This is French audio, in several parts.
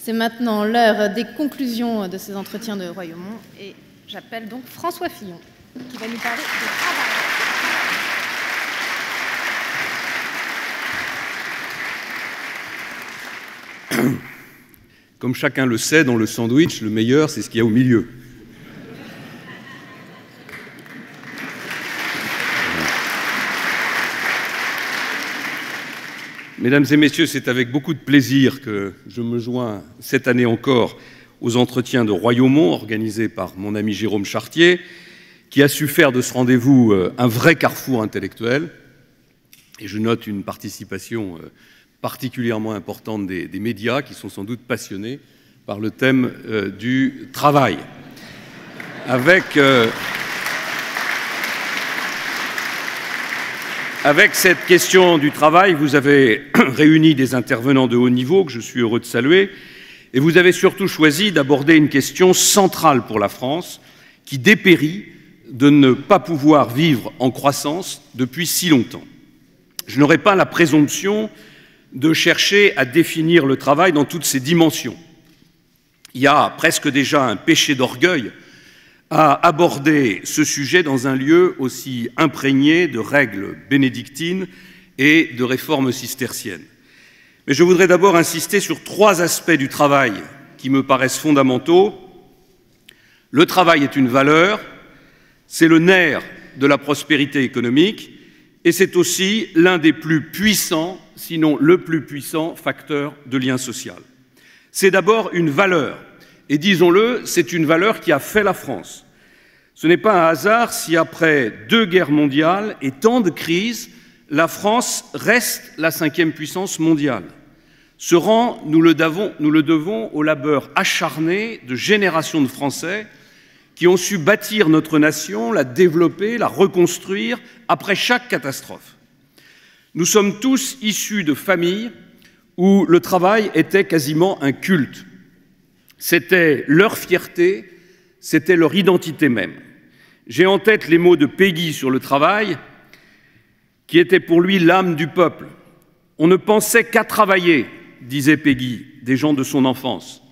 C'est maintenant l'heure des conclusions de ces entretiens de Royaumont et j'appelle donc François Fillon qui va nous parler de travail. Comme chacun le sait, dans le sandwich, le meilleur, c'est ce qu'il y a au milieu. Mesdames et messieurs, c'est avec beaucoup de plaisir que je me joins cette année encore aux entretiens de Royaumont organisés par mon ami Jérôme Chartier, qui a su faire de ce rendez-vous un vrai carrefour intellectuel. Et je note une participation particulièrement importante des médias qui sont sans doute passionnés par le thème du travail. Avec cette question du travail, vous avez réuni des intervenants de haut niveau que je suis heureux de saluer et vous avez surtout choisi d'aborder une question centrale pour la France qui dépérit de ne pas pouvoir vivre en croissance depuis si longtemps. Je n'aurai pas la présomption de chercher à définir le travail dans toutes ses dimensions. Il y a presque déjà un péché d'orgueil à aborder ce sujet dans un lieu aussi imprégné de règles bénédictines et de réformes cisterciennes. Mais je voudrais d'abord insister sur 3 aspects du travail qui me paraissent fondamentaux. Le travail est une valeur, c'est le nerf de la prospérité économique et c'est aussi l'un des plus puissants, sinon le plus puissant, facteur de lien social. C'est d'abord une valeur. Et disons-le, c'est une valeur qui a fait la France. Ce n'est pas un hasard si après 2 guerres mondiales et tant de crises, la France reste la 5e puissance mondiale. Ce rang, nous le devons au labeur acharné de générations de Français qui ont su bâtir notre nation, la développer, la reconstruire après chaque catastrophe. Nous sommes tous issus de familles où le travail était quasiment un culte. C'était leur fierté, c'était leur identité même. J'ai en tête les mots de Péguy sur le travail, qui était pour lui l'âme du peuple. On ne pensait qu'à travailler, disait Péguy, des gens de son enfance.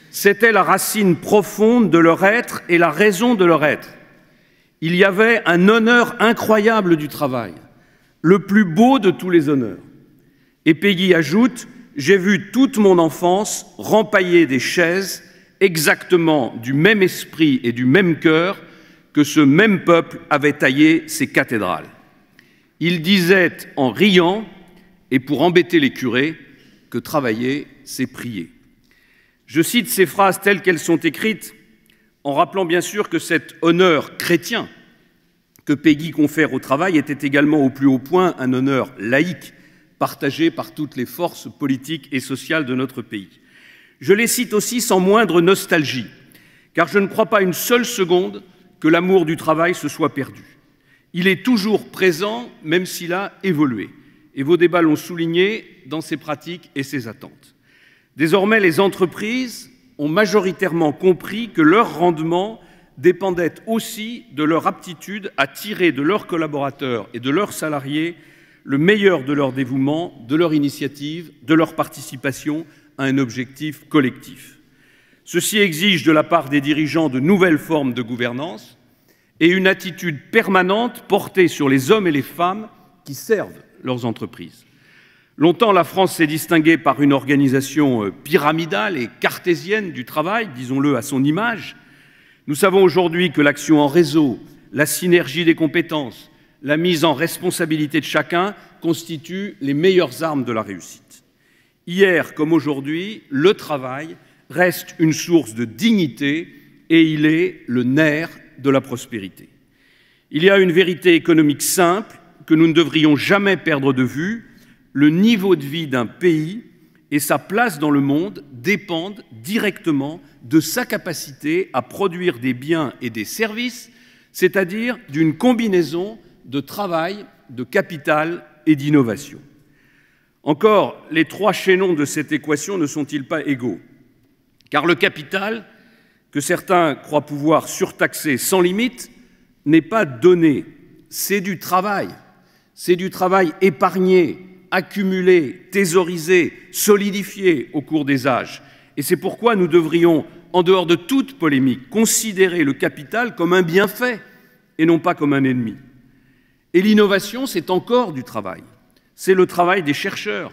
C'était la racine profonde de leur être et la raison de leur être. Il y avait un honneur incroyable du travail, le plus beau de tous les honneurs. Et Péguy ajoute: j'ai vu toute mon enfance rempailler des chaises exactement du même esprit et du même cœur que ce même peuple avait taillé ses cathédrales. Il disait en riant, et pour embêter les curés, que travailler, c'est prier. Je cite ces phrases telles qu'elles sont écrites, en rappelant bien sûr que cet honneur chrétien que Péguy confère au travail était également au plus haut point un honneur laïque, partagé par toutes les forces politiques et sociales de notre pays. Je les cite aussi sans moindre nostalgie, car je ne crois pas une seule seconde que l'amour du travail se soit perdu. Il est toujours présent, même s'il a évolué. Et vos débats l'ont souligné dans ses pratiques et ses attentes. Désormais, les entreprises ont majoritairement compris que leur rendement dépendait aussi de leur aptitude à tirer de leurs collaborateurs et de leurs salariés le meilleur de leur dévouement, de leur initiative, de leur participation à un objectif collectif. Ceci exige de la part des dirigeants de nouvelles formes de gouvernance et une attitude permanente portée sur les hommes et les femmes qui servent leurs entreprises. Longtemps, la France s'est distinguée par une organisation pyramidale et cartésienne du travail, disons-le à son image. Nous savons aujourd'hui que l'action en réseau, la synergie des compétences, la mise en responsabilité de chacun constituent les meilleures armes de la réussite. Hier comme aujourd'hui, le travail reste une source de dignité et il est le nerf de la prospérité. Il y a une vérité économique simple que nous ne devrions jamais perdre de vue. Le niveau de vie d'un pays et sa place dans le monde dépendent directement de sa capacité à produire des biens et des services, c'est-à-dire d'une combinaison de travail, de capital et d'innovation. Encore, les 3 chaînons de cette équation ne sont-ils pas égaux? Car le capital, que certains croient pouvoir surtaxer sans limite, n'est pas donné, c'est du travail épargné, accumulé, thésaurisé, solidifié au cours des âges. Et c'est pourquoi nous devrions, en dehors de toute polémique, considérer le capital comme un bienfait et non pas comme un ennemi. Et l'innovation, c'est encore du travail. C'est le travail des chercheurs,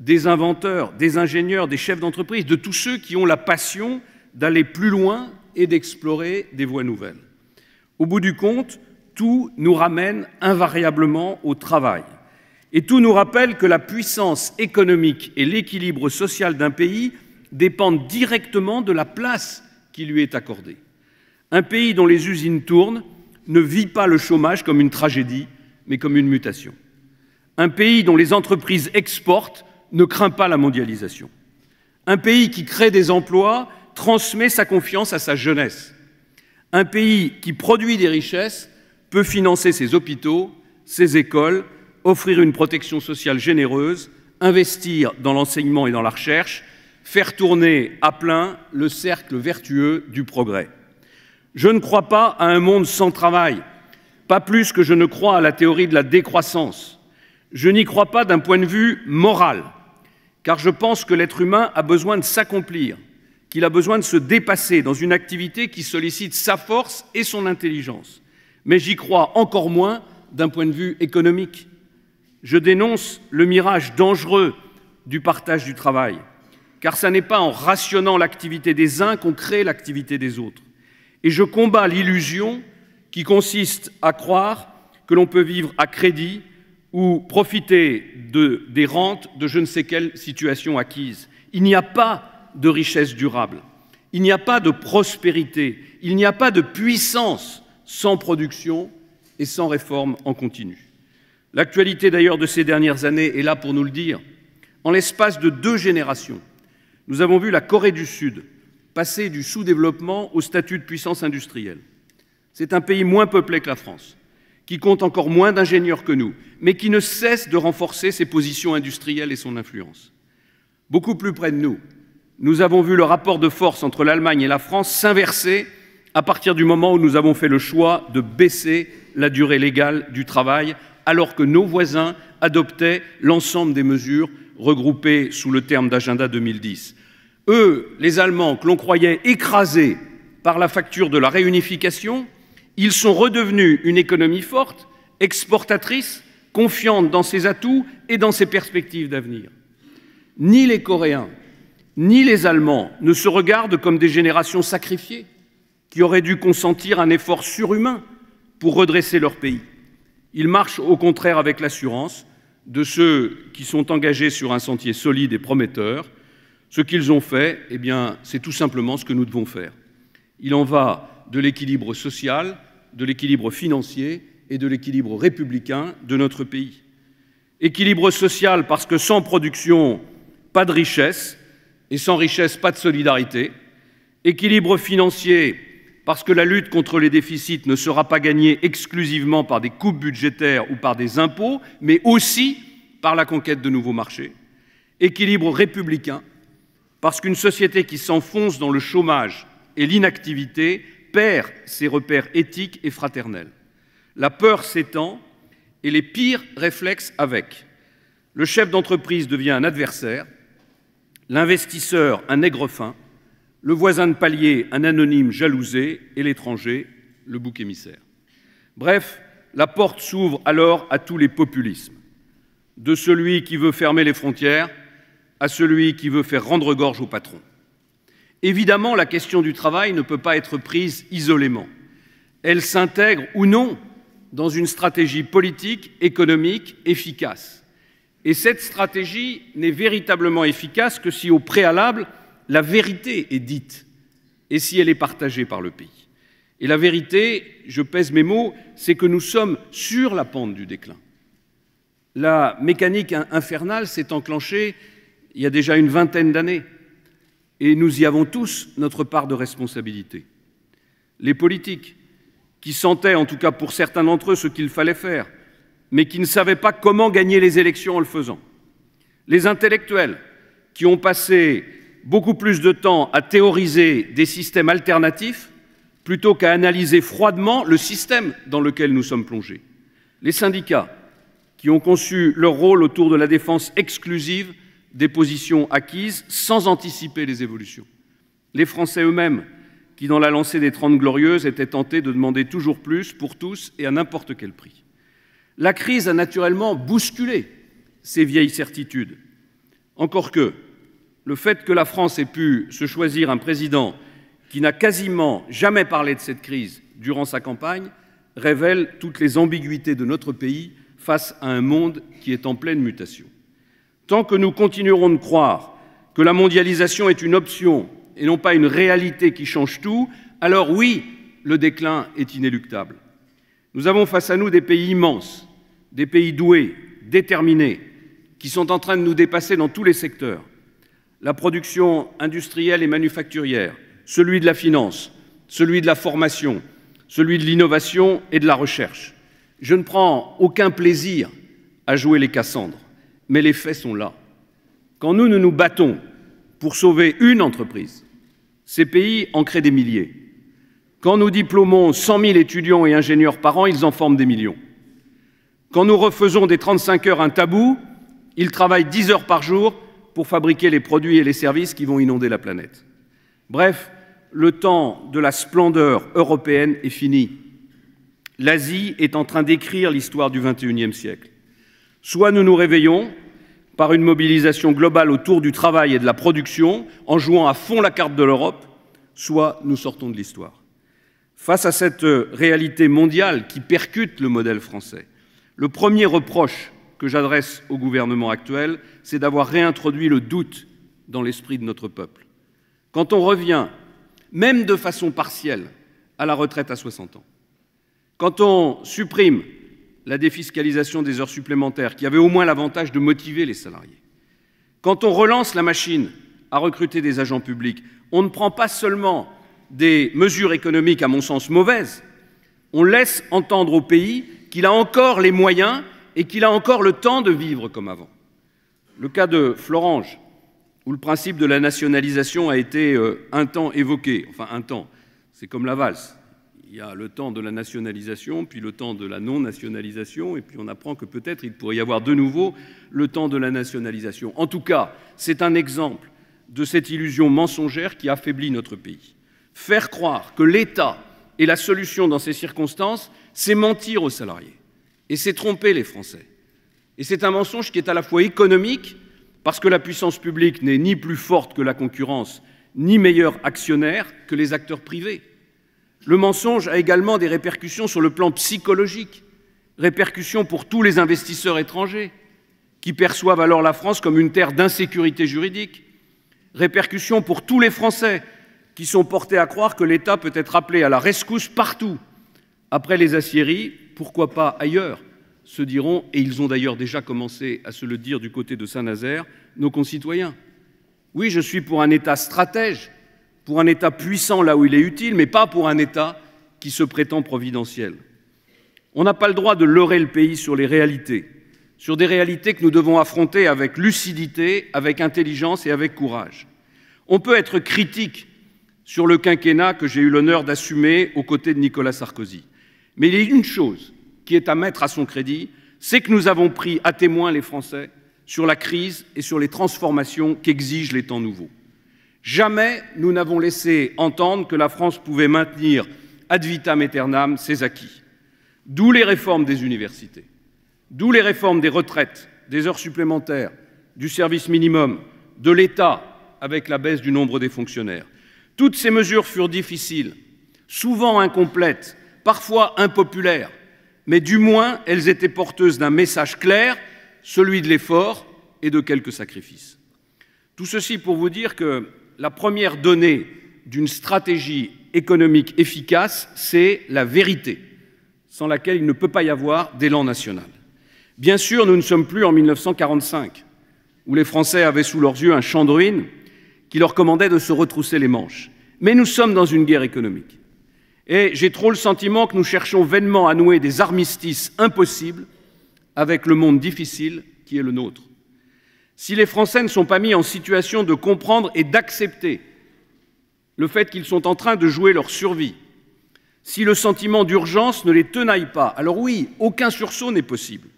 des inventeurs, des ingénieurs, des chefs d'entreprise, de tous ceux qui ont la passion d'aller plus loin et d'explorer des voies nouvelles. Au bout du compte, tout nous ramène invariablement au travail. Et tout nous rappelle que la puissance économique et l'équilibre social d'un pays dépendent directement de la place qui lui est accordée. Un pays dont les usines tournent ne vit pas le chômage comme une tragédie, mais comme une mutation. Un pays dont les entreprises exportent ne craint pas la mondialisation. Un pays qui crée des emplois transmet sa confiance à sa jeunesse. Un pays qui produit des richesses peut financer ses hôpitaux, ses écoles, offrir une protection sociale généreuse, investir dans l'enseignement et dans la recherche, faire tourner à plein le cercle vertueux du progrès. Je ne crois pas à un monde sans travail, pas plus que je ne crois à la théorie de la décroissance. Je n'y crois pas d'un point de vue moral, car je pense que l'être humain a besoin de s'accomplir, qu'il a besoin de se dépasser dans une activité qui sollicite sa force et son intelligence. Mais j'y crois encore moins d'un point de vue économique. Je dénonce le mirage dangereux du partage du travail, car ce n'est pas en rationnant l'activité des uns qu'on crée l'activité des autres. Et je combats l'illusion qui consiste à croire que l'on peut vivre à crédit ou profiter des rentes de je ne sais quelle situation acquise. Il n'y a pas de richesse durable, il n'y a pas de prospérité, il n'y a pas de puissance sans production et sans réforme en continu. L'actualité d'ailleurs de ces dernières années est là pour nous le dire. En l'espace de 2 générations, nous avons vu la Corée du Sud passer du sous-développement au statut de puissance industrielle. C'est un pays moins peuplé que la France, qui compte encore moins d'ingénieurs que nous, mais qui ne cesse de renforcer ses positions industrielles et son influence. Beaucoup plus près de nous, nous avons vu le rapport de force entre l'Allemagne et la France s'inverser à partir du moment où nous avons fait le choix de baisser la durée légale du travail, alors que nos voisins adoptaient l'ensemble des mesures regroupées sous le terme d'Agenda 2010. Eux, les Allemands, que l'on croyait écrasés par la facture de la réunification, ils sont redevenus une économie forte, exportatrice, confiante dans ses atouts et dans ses perspectives d'avenir. Ni les Coréens, ni les Allemands ne se regardent comme des générations sacrifiées qui auraient dû consentir un effort surhumain pour redresser leur pays. Ils marchent au contraire avec l'assurance de ceux qui sont engagés sur un sentier solide et prometteur. Ce qu'ils ont fait, eh bien, c'est tout simplement ce que nous devons faire. Il en va de l'équilibre social, de l'équilibre financier et de l'équilibre républicain de notre pays. Équilibre social parce que sans production, pas de richesse, et sans richesse, pas de solidarité. Équilibre financier parce que la lutte contre les déficits ne sera pas gagnée exclusivement par des coupes budgétaires ou par des impôts, mais aussi par la conquête de nouveaux marchés. Équilibre républicain parce qu'une société qui s'enfonce dans le chômage et l'inactivité perd ses repères éthiques et fraternels. La peur s'étend et les pires réflexes avec. Le chef d'entreprise devient un adversaire, l'investisseur un nègre fin, le voisin de palier un anonyme jalousé et l'étranger le bouc émissaire. Bref, la porte s'ouvre alors à tous les populismes, de celui qui veut fermer les frontières à celui qui veut faire rendre gorge au patron. Évidemment, la question du travail ne peut pas être prise isolément. Elle s'intègre ou non dans une stratégie politique, économique efficace. Et cette stratégie n'est véritablement efficace que si, au préalable, la vérité est dite et si elle est partagée par le pays. Et la vérité, je pèse mes mots, c'est que nous sommes sur la pente du déclin. La mécanique infernale s'est enclenchée il y a déjà une vingtaine d'années et nous y avons tous notre part de responsabilité. Les politiques, qui sentaient, en tout cas pour certains d'entre eux, ce qu'il fallait faire, mais qui ne savaient pas comment gagner les élections en le faisant. Les intellectuels, qui ont passé beaucoup plus de temps à théoriser des systèmes alternatifs plutôt qu'à analyser froidement le système dans lequel nous sommes plongés. Les syndicats, qui ont conçu leur rôle autour de la défense exclusive des positions acquises sans anticiper les évolutions. Les Français eux-mêmes, qui dans la lancée des 30 Glorieuses étaient tentés de demander toujours plus pour tous et à n'importe quel prix. La crise a naturellement bousculé ces vieilles certitudes. Encore que, le fait que la France ait pu se choisir un président qui n'a quasiment jamais parlé de cette crise durant sa campagne révèle toutes les ambiguïtés de notre pays face à un monde qui est en pleine mutation. Tant que nous continuerons de croire que la mondialisation est une option et non pas une réalité qui change tout, alors oui, le déclin est inéluctable. Nous avons face à nous des pays immenses, des pays doués, déterminés, qui sont en train de nous dépasser dans tous les secteurs. La production industrielle et manufacturière, celui de la finance, celui de la formation, celui de l'innovation et de la recherche. Je ne prends aucun plaisir à jouer les Cassandres, mais les faits sont là. Quand nous nous battons pour sauver une entreprise, ces pays en créent des milliers. Quand nous diplômons 100 000 étudiants et ingénieurs par an, ils en forment des millions. Quand nous refaisons des 35 heures un tabou, ils travaillent 10 heures par jour pour fabriquer les produits et les services qui vont inonder la planète. Bref, le temps de la splendeur européenne est fini. L'Asie est en train d'écrire l'histoire du XXIe siècle. Soit nous nous réveillons par une mobilisation globale autour du travail et de la production, en jouant à fond la carte de l'Europe, soit nous sortons de l'histoire. Face à cette réalité mondiale qui percute le modèle français, le premier reproche que j'adresse au gouvernement actuel, c'est d'avoir réintroduit le doute dans l'esprit de notre peuple. Quand on revient, même de façon partielle, à la retraite à 60 ans, quand on supprime la défiscalisation des heures supplémentaires, qui avait au moins l'avantage de motiver les salariés, quand on relance la machine à recruter des agents publics, on ne prend pas seulement des mesures économiques, à mon sens, mauvaises, on laisse entendre au pays qu'il a encore les moyens et qu'il a encore le temps de vivre comme avant. Le cas de Florange, où le principe de la nationalisation a été un temps évoqué, enfin un temps, c'est comme la valse. Il y a le temps de la nationalisation, puis le temps de la non-nationalisation, et puis on apprend que peut-être il pourrait y avoir de nouveau le temps de la nationalisation. En tout cas, c'est un exemple de cette illusion mensongère qui affaiblit notre pays. Faire croire que l'État est la solution dans ces circonstances, c'est mentir aux salariés, et c'est tromper les Français. Et c'est un mensonge qui est à la fois économique, parce que la puissance publique n'est ni plus forte que la concurrence, ni meilleur actionnaire que les acteurs privés. Le mensonge a également des répercussions sur le plan psychologique, répercussions pour tous les investisseurs étrangers, qui perçoivent alors la France comme une terre d'insécurité juridique, répercussions pour tous les Français, qui sont portés à croire que l'État peut être appelé à la rescousse partout. Après les aciéries, pourquoi pas ailleurs, se diront, et ils ont d'ailleurs déjà commencé à se le dire du côté de Saint-Nazaire, nos concitoyens. Oui, je suis pour un État stratège, pour un État puissant là où il est utile, mais pas pour un État qui se prétend providentiel. On n'a pas le droit de leurrer le pays sur les réalités, sur des réalités que nous devons affronter avec lucidité, avec intelligence et avec courage. On peut être critique sur le quinquennat que j'ai eu l'honneur d'assumer aux côtés de Nicolas Sarkozy. Mais il y a une chose qui est à mettre à son crédit, c'est que nous avons pris à témoin les Français sur la crise et sur les transformations qu'exigent les temps nouveaux. Jamais nous n'avons laissé entendre que la France pouvait maintenir ad vitam aeternam ses acquis. D'où les réformes des universités, d'où les réformes des retraites, des heures supplémentaires, du service minimum, de l'État avec la baisse du nombre des fonctionnaires. Toutes ces mesures furent difficiles, souvent incomplètes, parfois impopulaires, mais du moins elles étaient porteuses d'un message clair, celui de l'effort et de quelques sacrifices. Tout ceci pour vous dire que la première donnée d'une stratégie économique efficace, c'est la vérité, sans laquelle il ne peut pas y avoir d'élan national. Bien sûr, nous ne sommes plus en 1945, où les Français avaient sous leurs yeux un champ de ruines qui leur commandait de se retrousser les manches. Mais nous sommes dans une guerre économique. Et j'ai trop le sentiment que nous cherchons vainement à nouer des armistices impossibles avec le monde difficile qui est le nôtre. Si les Français ne sont pas mis en situation de comprendre et d'accepter le fait qu'ils sont en train de jouer leur survie, si le sentiment d'urgence ne les tenaille pas, alors oui, aucun sursaut n'est possible.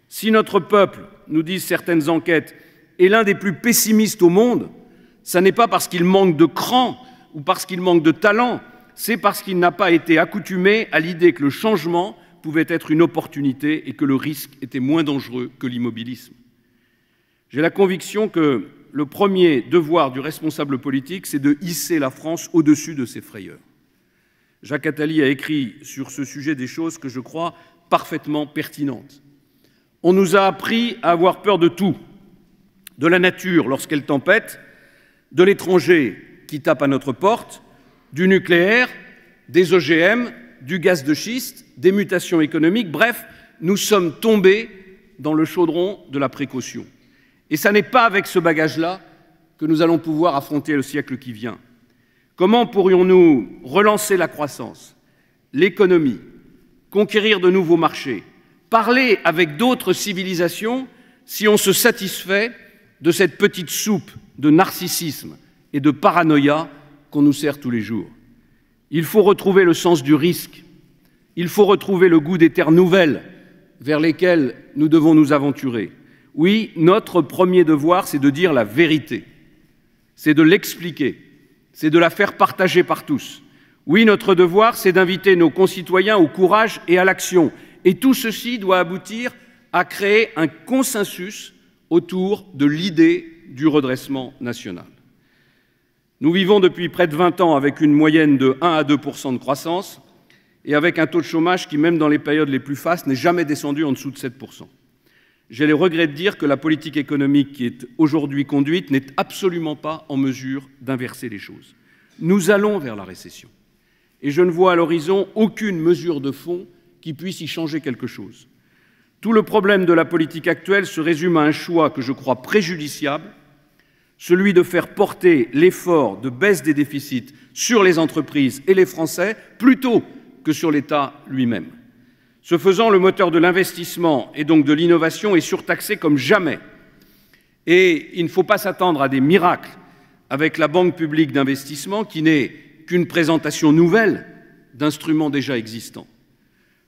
Si notre peuple, nous disent certaines enquêtes, est l'un des plus pessimistes au monde, ça n'est pas parce qu'il manque de cran ou parce qu'il manque de talent, c'est parce qu'il n'a pas été accoutumé à l'idée que le changement pouvait être une opportunité et que le risque était moins dangereux que l'immobilisme. J'ai la conviction que le premier devoir du responsable politique, c'est de hisser la France au-dessus de ses frayeurs. Jacques Attali a écrit sur ce sujet des choses que je crois parfaitement pertinentes. On nous a appris à avoir peur de tout, de la nature lorsqu'elle tempête, de l'étranger qui tape à notre porte, du nucléaire, des OGM, du gaz de schiste, des mutations économiques. Bref, nous sommes tombés dans le chaudron de la précaution. Et ce n'est pas avec ce bagage-là que nous allons pouvoir affronter le siècle qui vient. Comment pourrions-nous relancer la croissance, l'économie, conquérir de nouveaux marchés, parler avec d'autres civilisations si on se satisfait de cette petite soupe de narcissisme et de paranoïa qu'on nous sert tous les jours? Il faut retrouver le sens du risque. Il faut retrouver le goût des terres nouvelles vers lesquelles nous devons nous aventurer. Oui, notre premier devoir, c'est de dire la vérité. C'est de l'expliquer. C'est de la faire partager par tous. Oui, notre devoir, c'est d'inviter nos concitoyens au courage et à l'action. Et tout ceci doit aboutir à créer un consensus autour de l'idée du redressement national. Nous vivons depuis près de 20 ans avec une moyenne de 1 à 2% de croissance et avec un taux de chômage qui, même dans les périodes les plus fastes, n'est jamais descendu en dessous de 7%. J'ai le regret de dire que la politique économique qui est aujourd'hui conduite n'est absolument pas en mesure d'inverser les choses. Nous allons vers la récession. Et je ne vois à l'horizon aucune mesure de fond qui puisse y changer quelque chose. Tout le problème de la politique actuelle se résume à un choix que je crois préjudiciable, celui de faire porter l'effort de baisse des déficits sur les entreprises et les Français plutôt que sur l'État lui-même. Ce faisant, le moteur de l'investissement et donc de l'innovation est surtaxé comme jamais. Et il ne faut pas s'attendre à des miracles avec la Banque publique d'investissement qui n'est qu'une présentation nouvelle d'instruments déjà existants.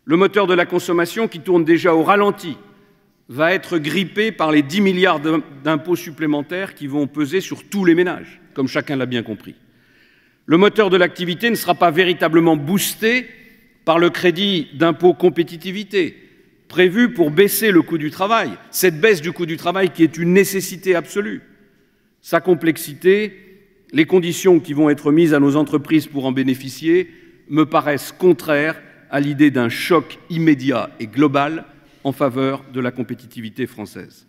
Le moteur de la consommation, qui tourne déjà au ralenti, va être grippé par les 10 milliards d'impôts supplémentaires qui vont peser sur tous les ménages, comme chacun l'a bien compris. Le moteur de l'activité ne sera pas véritablement boosté par le crédit d'impôt compétitivité, prévu pour baisser le coût du travail, cette baisse du coût du travail qui est une nécessité absolue. Sa complexité, les conditions qui vont être mises à nos entreprises pour en bénéficier, me paraissent contraires à l'idée d'un choc immédiat et global en faveur de la compétitivité française.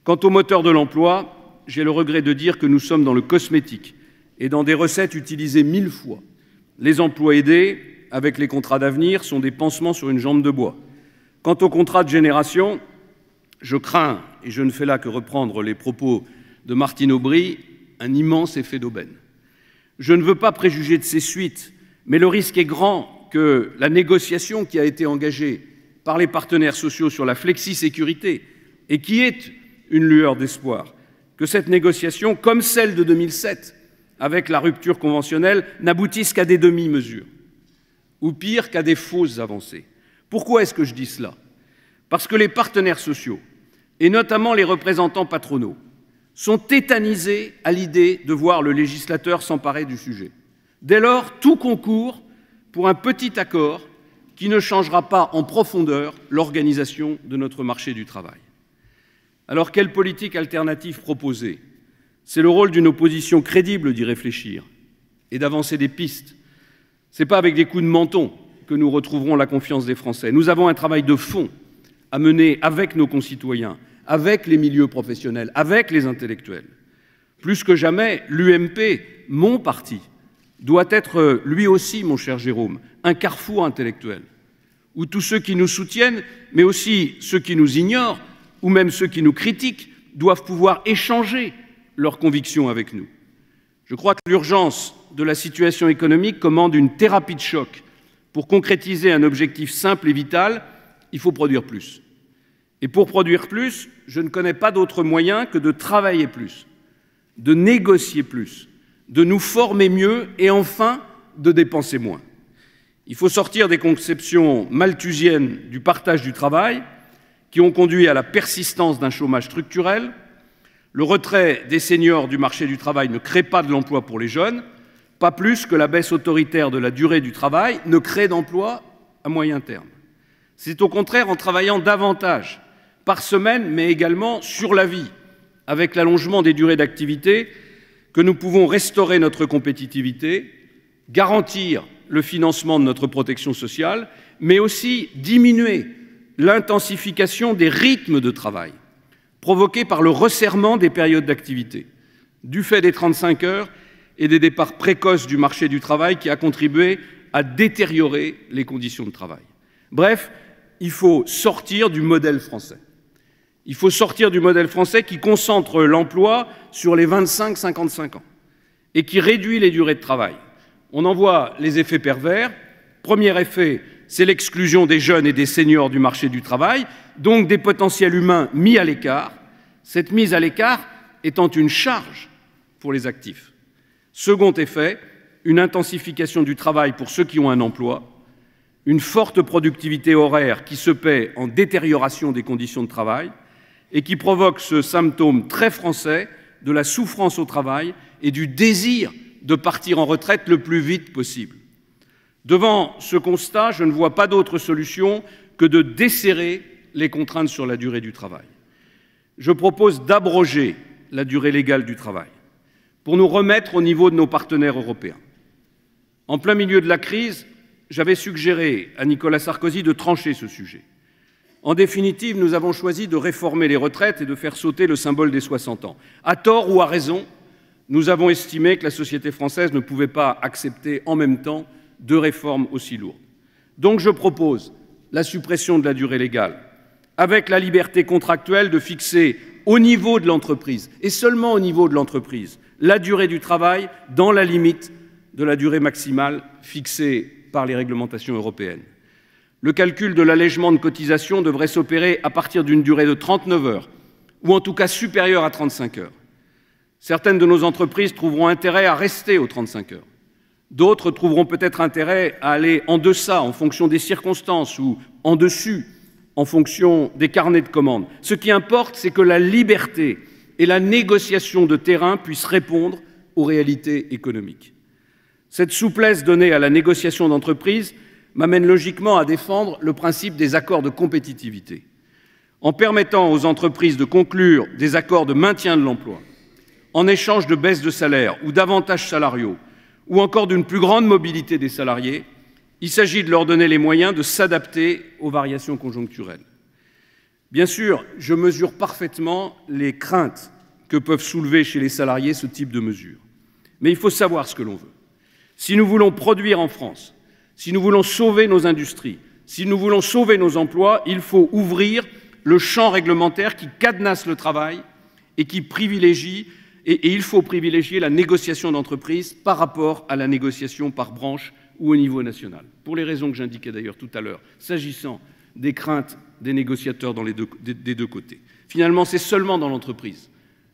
Quant au moteur de l'emploi, j'ai le regret de dire que nous sommes dans le cosmétique et dans des recettes utilisées 1000 fois. Les emplois aidés, avec les contrats d'avenir, sont des pansements sur une jambe de bois. Quant aux contrats de génération, je crains, et je ne fais là que reprendre les propos de Martine Aubry, un immense effet d'aubaine. Je ne veux pas préjuger de ces suites, mais le risque est grand que la négociation qui a été engagée par les partenaires sociaux sur la flexi-sécurité et qui est une lueur d'espoir, que cette négociation, comme celle de 2007, avec la rupture conventionnelle, n'aboutisse qu'à des demi-mesures, ou pire, qu'à des fausses avancées. Pourquoi est-ce que je dis cela? Parce que les partenaires sociaux, et notamment les représentants patronaux, sont tétanisés à l'idée de voir le législateur s'emparer du sujet. Dès lors, tout concourt pour un petit accord qui ne changera pas en profondeur l'organisation de notre marché du travail. Alors, quelle politique alternative proposer? C'est le rôle d'une opposition crédible d'y réfléchir et d'avancer des pistes. Ce n'est pas avec des coups de menton que nous retrouverons la confiance des Français. Nous avons un travail de fond à mener avec nos concitoyens, avec les milieux professionnels, avec les intellectuels. Plus que jamais, l'UMP, mon parti, doit être, lui aussi, mon cher Jérôme, un carrefour intellectuel, où tous ceux qui nous soutiennent, mais aussi ceux qui nous ignorent, ou même ceux qui nous critiquent, doivent pouvoir échanger leurs convictions avec nous. Je crois que l'urgence de la situation économique commande une thérapie de choc. Pour concrétiser un objectif simple et vital, il faut produire plus. Et pour produire plus, je ne connais pas d'autre moyen que de travailler plus, de négocier plus, de nous former mieux et enfin de dépenser moins. Il faut sortir des conceptions malthusiennes du partage du travail qui ont conduit à la persistance d'un chômage structurel, Le retrait des seniors du marché du travail ne crée pas de l'emploi pour les jeunes, pas plus que la baisse autoritaire de la durée du travail ne crée d'emploi à moyen terme. C'est au contraire en travaillant davantage, par semaine, mais également sur la vie, avec l'allongement des durées d'activité, que nous pouvons restaurer notre compétitivité, garantir le financement de notre protection sociale, mais aussi diminuer l'intensification des rythmes de travail, provoqués par le resserrement des périodes d'activité, du fait des 35 heures et des départs précoces du marché du travail qui a contribué à détériorer les conditions de travail. Bref, il faut sortir du modèle français. Il faut sortir du modèle français qui concentre l'emploi sur les 25-55 ans et qui réduit les durées de travail. On en voit les effets pervers. Premier effet, c'est l'exclusion des jeunes et des seniors du marché du travail, donc des potentiels humains mis à l'écart, cette mise à l'écart étant une charge pour les actifs. Second effet, une intensification du travail pour ceux qui ont un emploi, une forte productivité horaire qui se paie en détérioration des conditions de travail et qui provoque ce symptôme très français de la souffrance au travail et du désir de partir en retraite le plus vite possible. Devant ce constat, je ne vois pas d'autre solution que de desserrer les contraintes sur la durée du travail. Je propose d'abroger la durée légale du travail pour nous remettre au niveau de nos partenaires européens. En plein milieu de la crise, j'avais suggéré à Nicolas Sarkozy de trancher ce sujet. En définitive, nous avons choisi de réformer les retraites et de faire sauter le symbole des 60 ans. À tort ou à raison, nous avons estimé que la société française ne pouvait pas accepter en même temps deux réformes aussi lourdes. Donc je propose la suppression de la durée légale, avec la liberté contractuelle de fixer au niveau de l'entreprise, et seulement au niveau de l'entreprise, la durée du travail dans la limite de la durée maximale fixée par les réglementations européennes. Le calcul de l'allègement de cotisation devrait s'opérer à partir d'une durée de 39 heures, ou en tout cas supérieure à 35 heures. Certaines de nos entreprises trouveront intérêt à rester aux 35 heures. D'autres trouveront peut-être intérêt à aller en deçà en fonction des circonstances ou en dessus en fonction des carnets de commandes. Ce qui importe, c'est que la liberté et la négociation de terrain puissent répondre aux réalités économiques. Cette souplesse donnée à la négociation d'entreprise m'amène logiquement à défendre le principe des accords de compétitivité. En permettant aux entreprises de conclure des accords de maintien de l'emploi, en échange de baisse de salaire ou d'avantages salariaux, ou encore d'une plus grande mobilité des salariés, il s'agit de leur donner les moyens de s'adapter aux variations conjoncturelles. Bien sûr, je mesure parfaitement les craintes que peuvent soulever chez les salariés ce type de mesures. Mais il faut savoir ce que l'on veut. Si nous voulons produire en France, si nous voulons sauver nos industries, si nous voulons sauver nos emplois, il faut ouvrir le champ réglementaire qui cadenasse le travail et qui privilégie, et il faut privilégier la négociation d'entreprise par rapport à la négociation par branche ou au niveau national. Pour les raisons que j'indiquais d'ailleurs tout à l'heure, s'agissant des craintes des négociateurs des deux côtés. Finalement, c'est seulement dans l'entreprise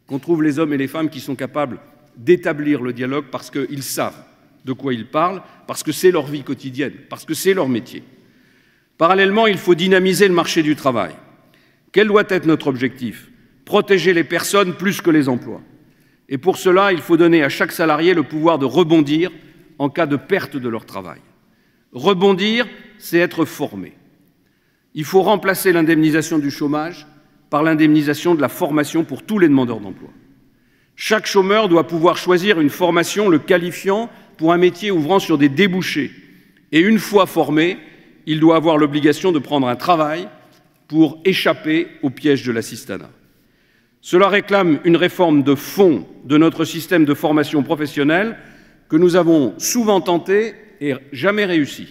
qu'on trouve les hommes et les femmes qui sont capables d'établir le dialogue parce qu'ils savent de quoi ils parlent, parce que c'est leur vie quotidienne, parce que c'est leur métier. Parallèlement, il faut dynamiser le marché du travail. Quel doit être notre objectif? Protéger les personnes plus que les emplois. Et pour cela, il faut donner à chaque salarié le pouvoir de rebondir en cas de perte de leur travail. Rebondir, c'est être formé. Il faut remplacer l'indemnisation du chômage par l'indemnisation de la formation pour tous les demandeurs d'emploi. Chaque chômeur doit pouvoir choisir une formation le qualifiant pour un métier ouvrant sur des débouchés. Et une fois formé, il doit avoir l'obligation de prendre un travail pour échapper au piège de l'assistanat. Cela réclame une réforme de fond de notre système de formation professionnelle que nous avons souvent tenté et jamais réussi.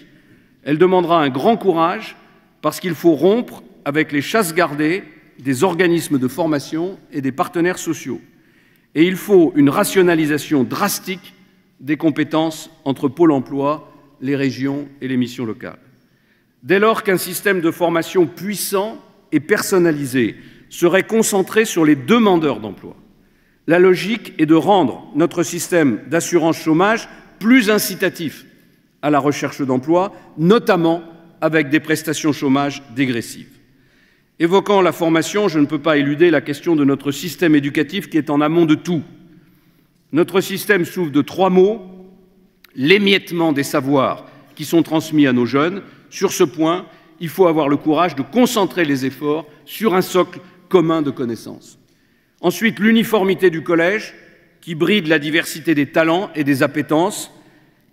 Elle demandera un grand courage parce qu'il faut rompre avec les chasses gardées des organismes de formation et des partenaires sociaux. Et il faut une rationalisation drastique des compétences entre Pôle emploi, les régions et les missions locales. Dès lors qu'un système de formation puissant et personnalisé serait concentré sur les demandeurs d'emploi, la logique est de rendre notre système d'assurance chômage plus incitatif à la recherche d'emploi, notamment avec des prestations chômage dégressives. Évoquant la formation, je ne peux pas éluder la question de notre système éducatif qui est en amont de tout. Notre système souffre de 3 mots: l'émiettement des savoirs qui sont transmis à nos jeunes. Sur ce point, il faut avoir le courage de concentrer les efforts sur un socle commun de connaissances. Ensuite, l'uniformité du collège qui bride la diversité des talents et des appétences.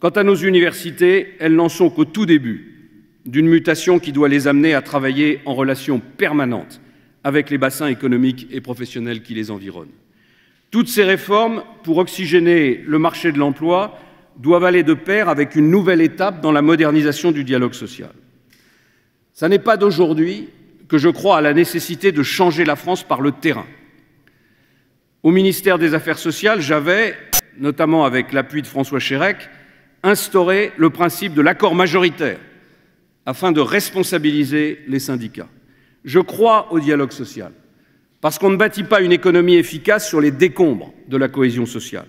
Quant à nos universités, elles n'en sont qu'au tout début d'une mutation qui doit les amener à travailler en relation permanente avec les bassins économiques et professionnels qui les environnent. Toutes ces réformes, pour oxygéner le marché de l'emploi, doivent aller de pair avec une nouvelle étape dans la modernisation du dialogue social. Ce n'est pas d'aujourd'hui que je crois à la nécessité de changer la France par le terrain. Au ministère des Affaires sociales, j'avais, notamment avec l'appui de François Chérec, instauré le principe de l'accord majoritaire afin de responsabiliser les syndicats. Je crois au dialogue social, parce qu'on ne bâtit pas une économie efficace sur les décombres de la cohésion sociale.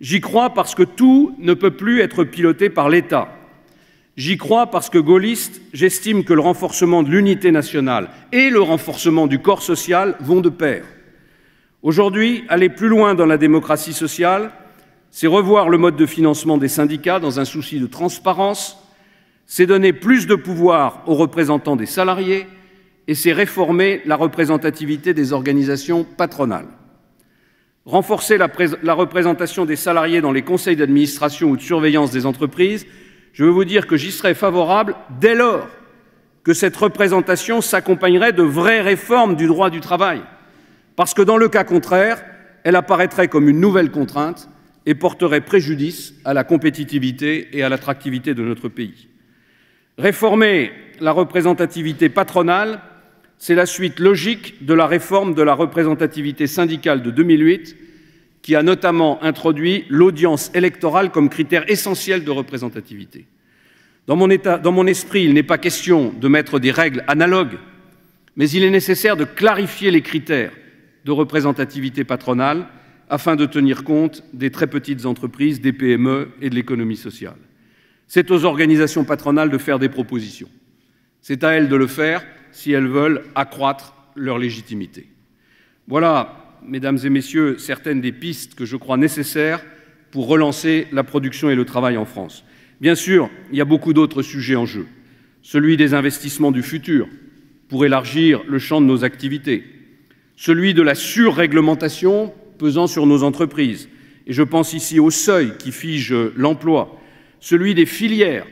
J'y crois parce que tout ne peut plus être piloté par l'État. J'y crois parce que, gaulliste, j'estime que le renforcement de l'unité nationale et le renforcement du corps social vont de pair. Aujourd'hui, aller plus loin dans la démocratie sociale, c'est revoir le mode de financement des syndicats dans un souci de transparence, c'est donner plus de pouvoir aux représentants des salariés et c'est réformer la représentativité des organisations patronales. Renforcer la représentation des salariés dans les conseils d'administration ou de surveillance des entreprises, je veux vous dire que j'y serais favorable dès lors que cette représentation s'accompagnerait de vraies réformes du droit du travail, parce que dans le cas contraire, elle apparaîtrait comme une nouvelle contrainte et porterait préjudice à la compétitivité et à l'attractivité de notre pays. Réformer la représentativité patronale, c'est la suite logique de la réforme de la représentativité syndicale de 2008, qui a notamment introduit l'audience électorale comme critère essentiel de représentativité. Dans mon esprit, il n'est pas question de mettre des règles analogues, mais il est nécessaire de clarifier les critères de représentativité patronale afin de tenir compte des très petites entreprises, des PME et de l'économie sociale. C'est aux organisations patronales de faire des propositions. C'est à elles de le faire si elles veulent accroître leur légitimité. Voilà, mesdames et messieurs, certaines des pistes que je crois nécessaires pour relancer la production et le travail en France. Bien sûr, il y a beaucoup d'autres sujets en jeu. Celui des investissements du futur, pour élargir le champ de nos activités. Celui de la surréglementation pesant sur nos entreprises. Et je pense ici au seuil qui fige l'emploi. Celui des filières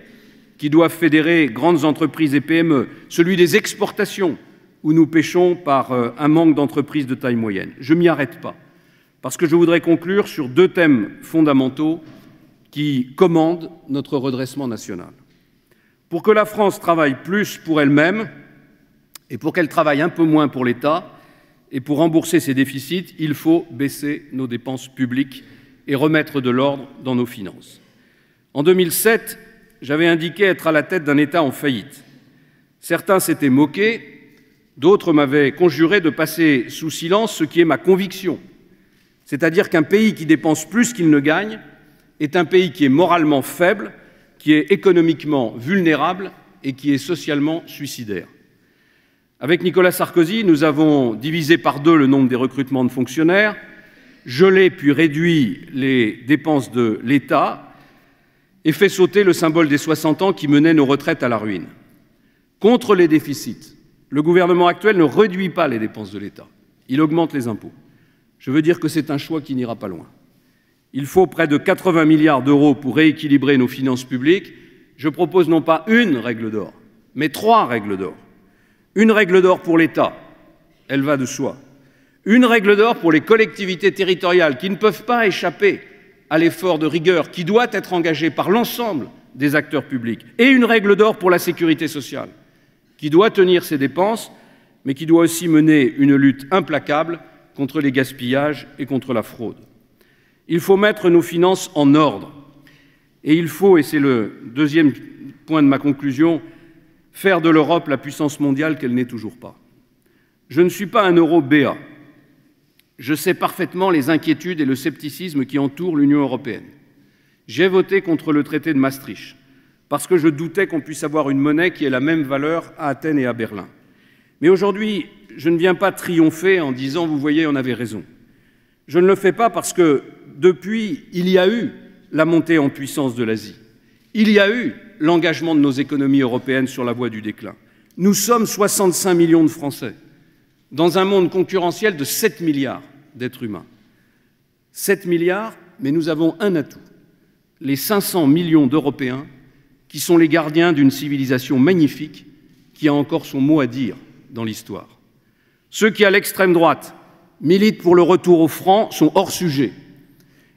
qui doivent fédérer grandes entreprises et PME, celui des exportations, où nous pêchons par un manque d'entreprises de taille moyenne. Je ne m'y arrête pas, parce que je voudrais conclure sur 2 thèmes fondamentaux qui commandent notre redressement national. Pour que la France travaille plus pour elle-même et pour qu'elle travaille un peu moins pour l'État, et pour rembourser ses déficits, il faut baisser nos dépenses publiques et remettre de l'ordre dans nos finances. En 2007, j'avais indiqué être à la tête d'un État en faillite. Certains s'étaient moqués, d'autres m'avaient conjuré de passer sous silence ce qui est ma conviction, c'est-à-dire qu'un pays qui dépense plus qu'il ne gagne est un pays qui est moralement faible, qui est économiquement vulnérable et qui est socialement suicidaire. Avec Nicolas Sarkozy, nous avons divisé par 2 le nombre des recrutements de fonctionnaires, gelé puis réduit les dépenses de l'État et fait sauter le symbole des 60 ans qui menait nos retraites à la ruine. Contre les déficits, le gouvernement actuel ne réduit pas les dépenses de l'État, il augmente les impôts. Je veux dire que c'est un choix qui n'ira pas loin. Il faut près de 80 milliards d'euros pour rééquilibrer nos finances publiques. Je propose non pas une règle d'or, mais 3 règles d'or. Une règle d'or pour l'État, elle va de soi. Une règle d'or pour les collectivités territoriales qui ne peuvent pas échapper à l'effort de rigueur qui doit être engagé par l'ensemble des acteurs publics. Et une règle d'or pour la sécurité sociale qui doit tenir ses dépenses, mais qui doit aussi mener une lutte implacable contre les gaspillages et contre la fraude. Il faut mettre nos finances en ordre. Et il faut, et c'est le 2e point de ma conclusion, faire de l'Europe la puissance mondiale qu'elle n'est toujours pas. Je ne suis pas un euro-béat. Je sais parfaitement les inquiétudes et le scepticisme qui entourent l'Union européenne. J'ai voté contre le traité de Maastricht, parce que je doutais qu'on puisse avoir une monnaie qui ait la même valeur à Athènes et à Berlin. Mais aujourd'hui, je ne viens pas triompher en disant « vous voyez, on avait raison ». Je ne le fais pas parce que, depuis, il y a eu la montée en puissance de l'Asie. Il y a eu l'engagement de nos économies européennes sur la voie du déclin. Nous sommes 65 millions de Français, dans un monde concurrentiel de 7 milliards d'êtres humains. 7 milliards, mais nous avons un atout, les 500 millions d'Européens qui sont les gardiens d'une civilisation magnifique qui a encore son mot à dire dans l'histoire. Ceux qui, à l'extrême droite, militent pour le retour au franc sont hors sujet.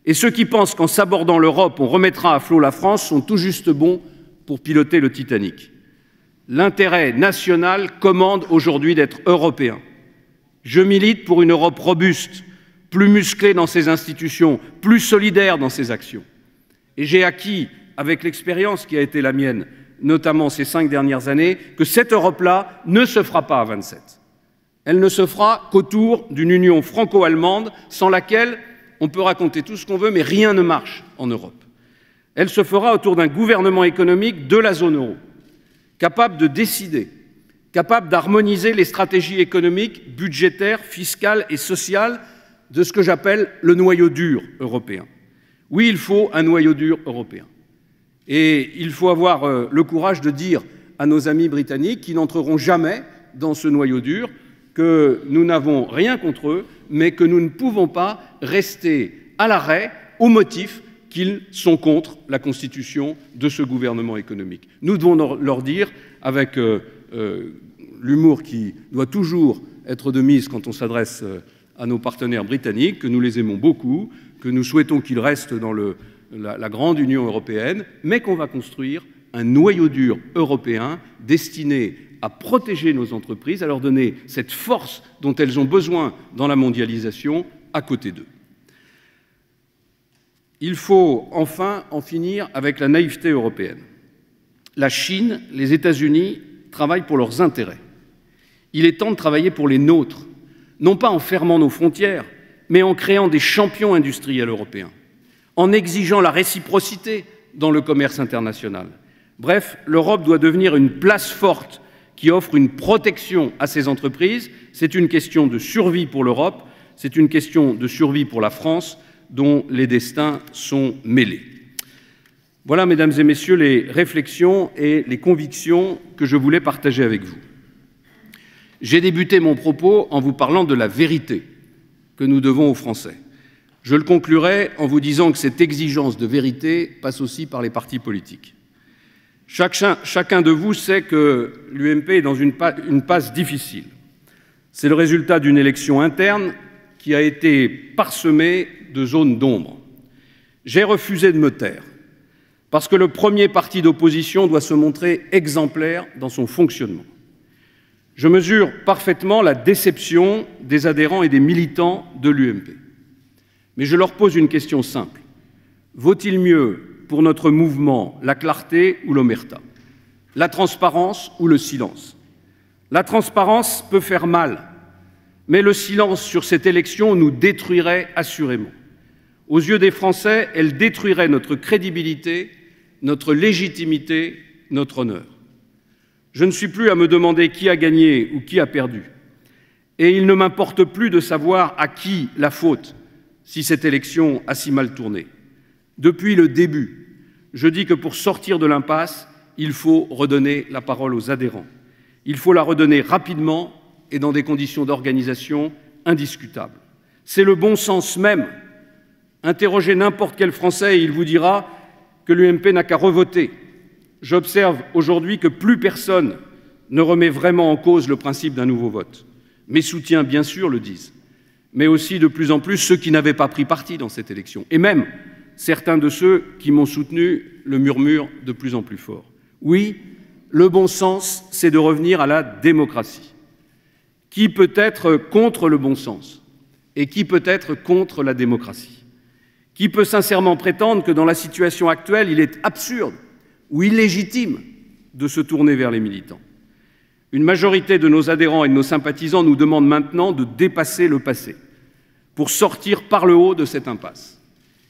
Et ceux qui pensent qu'en s'abordant l'Europe, on remettra à flot la France sont tout juste bons pour piloter le Titanic. L'intérêt national commande aujourd'hui d'être européen. Je milite pour une Europe robuste, plus musclée dans ses institutions, plus solidaire dans ses actions. Et j'ai acquis, avec l'expérience qui a été la mienne, notamment ces 5 dernières années, que cette Europe-là ne se fera pas à 27. Elle ne se fera qu'autour d'une union franco-allemande sans laquelle on peut raconter tout ce qu'on veut, mais rien ne marche en Europe. Elle se fera autour d'un gouvernement économique de la zone euro, capable de décider, capable d'harmoniser les stratégies économiques, budgétaires, fiscales et sociales de ce que j'appelle le noyau dur européen. Oui, il faut un noyau dur européen. Et il faut avoir le courage de dire à nos amis britanniques qui n'entreront jamais dans ce noyau dur que nous n'avons rien contre eux, mais que nous ne pouvons pas rester à l'arrêt au motif qu'ils sont contre la constitution de ce gouvernement économique. Nous devons leur dire, avec l'humour qui doit toujours être de mise quand on s'adresse à nos partenaires britanniques, que nous les aimons beaucoup, que nous souhaitons qu'ils restent dans la grande Union européenne, mais qu'on va construire un noyau dur européen destiné à protéger nos entreprises, à leur donner cette force dont elles ont besoin dans la mondialisation à côté d'eux. Il faut enfin en finir avec la naïveté européenne. La Chine, les États-Unis travaillent pour leurs intérêts. Il est temps de travailler pour les nôtres, non pas en fermant nos frontières, mais en créant des champions industriels européens, en exigeant la réciprocité dans le commerce international. Bref, l'Europe doit devenir une place forte qui offre une protection à ses entreprises. C'est une question de survie pour l'Europe, c'est une question de survie pour la France, dont les destins sont mêlés. Voilà, mesdames et messieurs, les réflexions et les convictions que je voulais partager avec vous. J'ai débuté mon propos en vous parlant de la vérité que nous devons aux Français. Je le conclurai en vous disant que cette exigence de vérité passe aussi par les partis politiques. Chacun de vous sait que l'UMP est dans une passe difficile. C'est le résultat d'une élection interne qui a été parsemée de zones d'ombre. J'ai refusé de me taire, parce que le premier parti d'opposition doit se montrer exemplaire dans son fonctionnement. Je mesure parfaitement la déception des adhérents et des militants de l'UMP. Mais je leur pose une question simple. Vaut-il mieux pour notre mouvement la clarté ou l'omerta, la transparence ou le silence? La transparence peut faire mal, mais le silence sur cette élection nous détruirait assurément. Aux yeux des Français, elle détruirait notre crédibilité, notre légitimité, notre honneur. Je ne suis plus à me demander qui a gagné ou qui a perdu. Et il ne m'importe plus de savoir à qui la faute si cette élection a si mal tourné. Depuis le début, je dis que pour sortir de l'impasse, il faut redonner la parole aux adhérents. Il faut la redonner rapidement et dans des conditions d'organisation indiscutables. C'est le bon sens même. Interrogez n'importe quel Français et il vous dira que l'UMP n'a qu'à revoter. J'observe aujourd'hui que plus personne ne remet vraiment en cause le principe d'un nouveau vote. Mes soutiens, bien sûr, le disent, mais aussi de plus en plus ceux qui n'avaient pas pris parti dans cette élection. Et même certains de ceux qui m'ont soutenu le murmurent de plus en plus fort. Oui, le bon sens, c'est de revenir à la démocratie. Qui peut être contre le bon sens? Et qui peut être contre la démocratie? Qui peut sincèrement prétendre que dans la situation actuelle, il est absurde ou illégitime de se tourner vers les militants? Une majorité de nos adhérents et de nos sympathisants nous demandent maintenant de dépasser le passé pour sortir par le haut de cette impasse.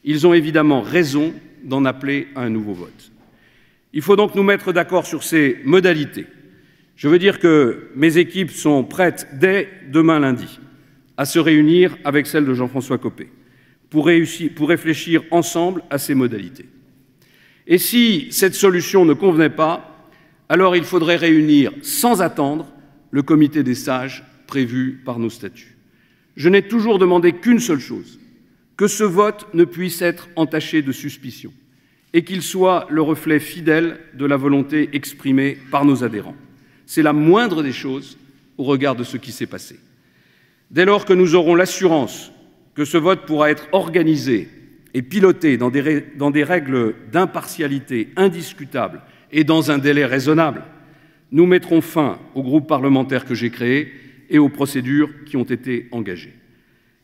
Ils ont évidemment raison d'en appeler à un nouveau vote. Il faut donc nous mettre d'accord sur ces modalités. Je veux dire que mes équipes sont prêtes dès demain lundi à se réunir avec celles de Jean-François Copé pour réfléchir ensemble à ces modalités. Et si cette solution ne convenait pas, alors il faudrait réunir sans attendre le comité des sages prévu par nos statuts. Je n'ai toujours demandé qu'une seule chose, que ce vote ne puisse être entaché de suspicion et qu'il soit le reflet fidèle de la volonté exprimée par nos adhérents. C'est la moindre des choses au regard de ce qui s'est passé. Dès lors que nous aurons l'assurance que ce vote pourra être organisé et piloté dans des règles d'impartialité indiscutables et dans un délai raisonnable, nous mettrons fin au groupe parlementaire que j'ai créé et aux procédures qui ont été engagées.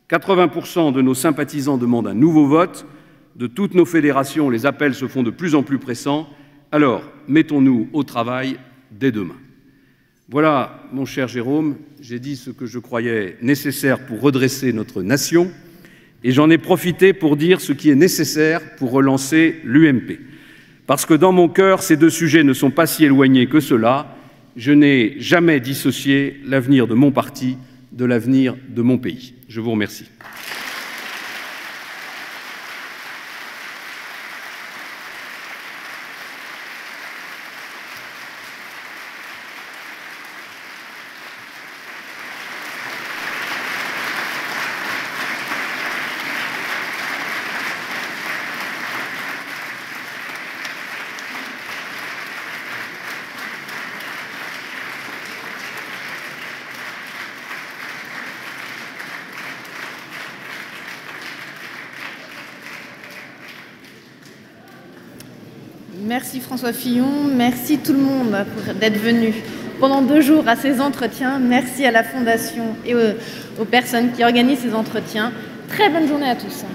80% de nos sympathisants demandent un nouveau vote. De toutes nos fédérations, les appels se font de plus en plus pressants. Alors, mettons-nous au travail dès demain. Voilà, mon cher Jérôme, j'ai dit ce que je croyais nécessaire pour redresser notre nation et j'en ai profité pour dire ce qui est nécessaire pour relancer l'UMP. Parce que dans mon cœur, ces deux sujets ne sont pas si éloignés que cela. Je n'ai jamais dissocié l'avenir de mon parti de l'avenir de mon pays. Je vous remercie. Merci François Fillon, merci tout le monde d'être venu pendant 2 jours à ces entretiens. Merci à la Fondation et aux personnes qui organisent ces entretiens. Très bonne journée à tous.